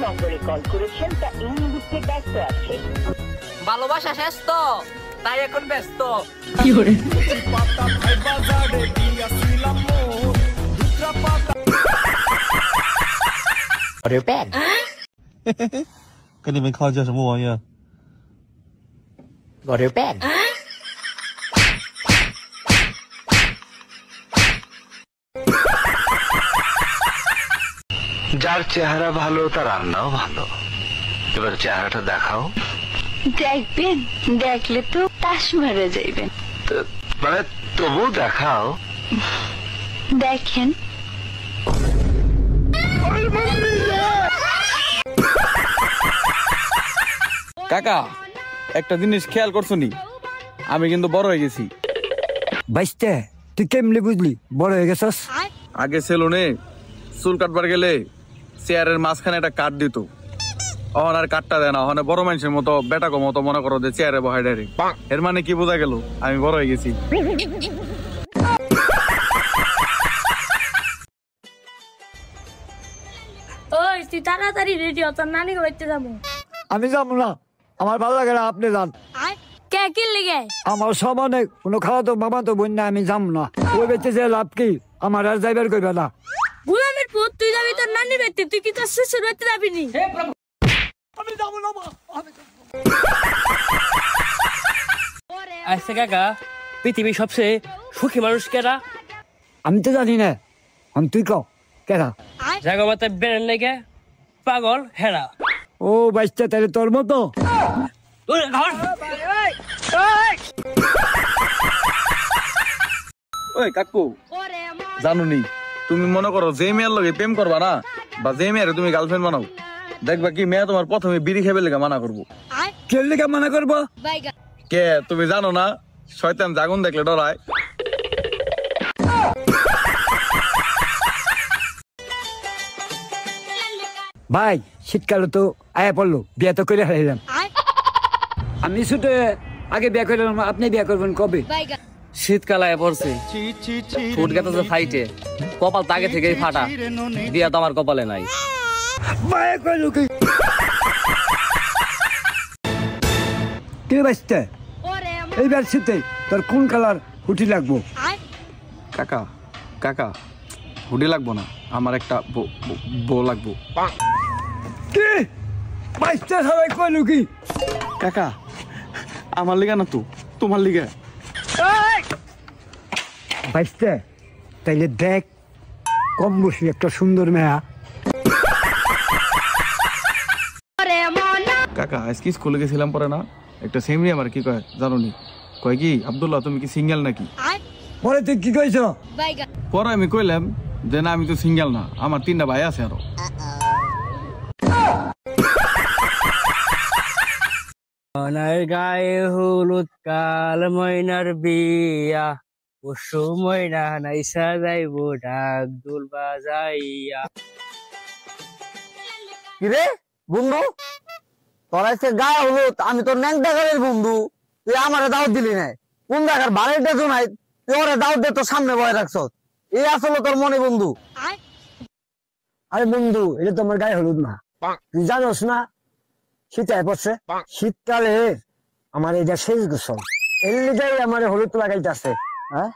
নম্বরে কল করেছেন তা এই মুহূর্তে ব্যস্ত আছে। ভালোবাসা শেষ তো, তাই এখন ব্যস্ত। কি করে跟你们靠叫什么玩意儿？我的蛋。যার চেহারা ভালো তার রান্নাও ভালো। এবার চেহারাটা দেখাও। দেখবেন, দেখলে তো তাস মারা যাইবেন। মানে তবু দেখাও। দেখেন। কাকা একটা জিনিস খেয়াল করছো নি, আমি কিন্তু বড় হয়ে গেছি। বাইশটা তুই কেমনি বুঝলি বড় হয়ে গেছস? আগে সেলুনে চুল কাটবার গেলে চেয়ারের মাঝখানে একটা কাট দিত, অহন আর কাটটা দেয় না, ওখানে বড় মানুষের মতো বেটাকো মতো মনে করো যে চেয়ারে বহাই ডাইরেক্ট। এর মানে কি বোঝা গেল আমি বড় হয়ে গেছি। ওই তুই তাড়াতাড়ি রেডি হ, তোর নানি বাড়িতে যাবো। আমি যাবো না, আমার ভালো লাগে না, আপনি যান। কে কি লেগে? আমার সমানে কোনো খাওয়া তো মামা তো বোন না, আমি যাম না। ওই বেঁচে যে লাভ কি, আমার আর যাইবার কইবে না। গুলামের পুত তুই যাবি তোর নানি বাড়িতে, তুই কি তোর শ্বশুর বাড়িতে যাবি নি? আমি যাবো না মা। আচ্ছা কাকা, পৃথিবীর সবচেয়ে সুখী মানুষ কেরা? আমি তো জানি না, আমি তুই কও কেরা? জাগমাতে বেরেন লেগে পাগল হেরা। ও বাইশটা তাহলে তোর মতো। ওই কাকু জানুনি, তুমি মনে করো যে মেয়ের লগে প্রেম করবা না, বা যে মেয়ের তুমি গার্লফ্রেন্ড বানাও, দেখবা কি মেয়ে তোমার প্রথমে বিড়ি খাইবে লেগে মানা করবো। কে লেগে মানা করবো? কে তুমি জানো না, শয়তান জাগুন দেখলে ডরায়। ভাই শীতকালে তো আয়া পড়লো, বিয়ে তো করে হারাইলাম। আমি শুধু আগে বিয়ে করলাম, আপনি বিয়ে করবেন কবে? শীতকালে পড়ছে, ফুট গেছে ফাইটে, কপাল তাগে থেকেই ফাটা, বিয়া তো আমার কপালে নাই। মায়া কইলো কি? কে বাইশটা এইবার শীতে তোর কোন কালার হুটি লাগবো? কাকা কাকা হুডি লাগবো না, আমার একটা বউ লাগবো। কি বাইশটা সবাই কইলো কি? কাকা আমার লিগা না তো, তোমার লিগা। বাইশটা তাইলে দেখ, কম বসি একটা সুন্দর মেয়া। কাকা আজকে স্কুলে গেছিলাম পরে না, একটা সেমরি আমার কি কয় জানো নি, কয় কি আব্দুল্লাহ তুমি কি সিঙ্গেল নাকি? পরে তুই কি কইছ? পরে আমি কইলাম যে না আমি তো সিঙ্গেল না, আমার 3টা ভাই আছে আরো। মনার গায়ে হলুদ কাল ময়নার বিয়া, পশু ময়না নাইসা যাইব ঢাক দুল বাজাইয়া। কিরে বন্ধু, তোর আজকে গায়ে হলুদ, আমি তোর ন্যাংটা গাড়ির বন্ধু, তুই আমারে দাওয়াত দিলি নাই। কোন দেখার বাড়িটা তো নাই, তুই ওরে দাওয়াত দিয়ে তোর সামনে বয়ে রাখছ। এই আসলে তোর মনে বন্ধু? আরে বন্ধু, এটা তো আমার গায়ে হলুদ না, তুই জানোস না শীত আয় পড়ছে, শীতকালে আমার এটা শেষ গোসল, এর লিগাই আমার হলুদ লাগাইতেছে। হ্যাঁ